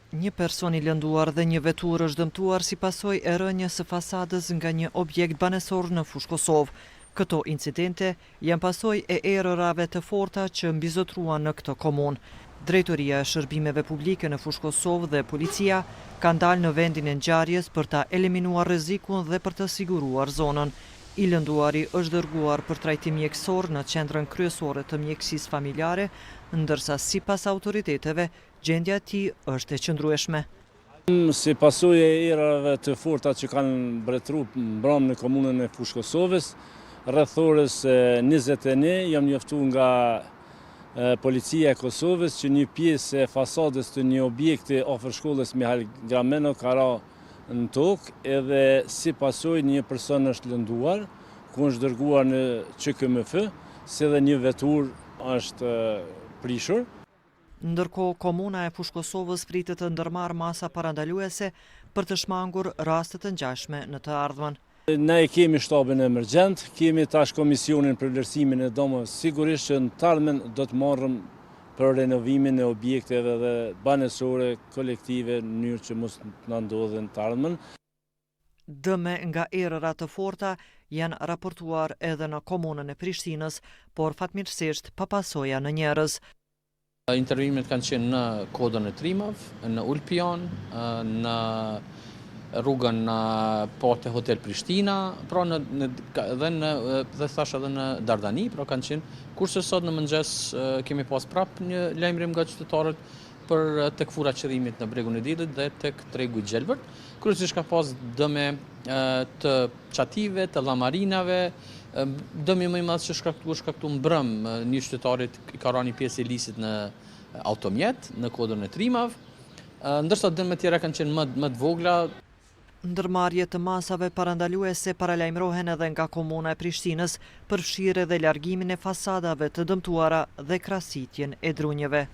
Një person i lënduar dhe një vetur është dëmtuar si pasojë e rënies së fasadës nga një objekt banesor në Fushë Kosovë. Këto incidente janë pasojë e erërave të forta që mbizotruan në këtë komunë. Drejtoria e Shërbimeve Publike në Fushë Kosovë dhe policia kanë dalë në vendin e ngjarjes për ta eliminuar rrezikun dhe për të siguruar zonën. I lënduari është dërguar për trajtim mjekësor në qendrën kryesore të mjekësisë familjare, ndërsa sipas autoriteteve gjendja e tij është e qëndrueshme. Si pasojë e erave të forta që kanë mbretëruar mbrëm në komunën e Fushë Kosovës, rreth orës 21 jam njoftuar nga policia e Kosovës që një pjesë e fasadës të një objekti afër shkollës Mihajl Grameno ka ra në tokë, edhe si pasojë një person është lënduar, ku është dërguar në QKMF, si dhe një vetur është prishur. Ndërkohë, komuna e Fushë Kosovës pritet të ndërmarrë masa parandaluese për të shmangur raste të ngjashme në të ardhmen. Ne kemi shtabin emergjent, kemi tash komisionin për vlerësimin e domeve, sigurisht që në të ardhmen do të marrëm për renovimin e objekteve dhe banesore kolektive në mënyrë që mos na ndodhin të ardhmen. Dëme nga erëra të forta janë raportuar edhe në komunën e Prishtinës, por fatmirësisht pa pasoja në njerëz. Intervenimet kanë qenë në kodën e Trimav, në Ulpion, në rrugën Porte Hotel Prishtina, pra dhe thash edhe në Dardani, pra kanë qenë, kurse sot në mëngjes kemi pas prap një lajmërim nga qytetarët për tek fura qërimit në Bregun e Dilit dhe tek tregu i Gjelbërt, kryesisht ka pas dëme të qative, të llamarinave, dëmi më i madh që shkaktuar mbrëm një qytetarit ka rënë një pjesë e lisit në automjet në kodën e Trimav, ndërsa dëmet tjera kanë qenë më të vogla. Ndërmarrje të masave parandaluese paralajmërohen edhe nga komuna e Prishtinës, përfshirë edhe largimin e fasadave të dëmtuara dhe krahasitjen e drunjeve.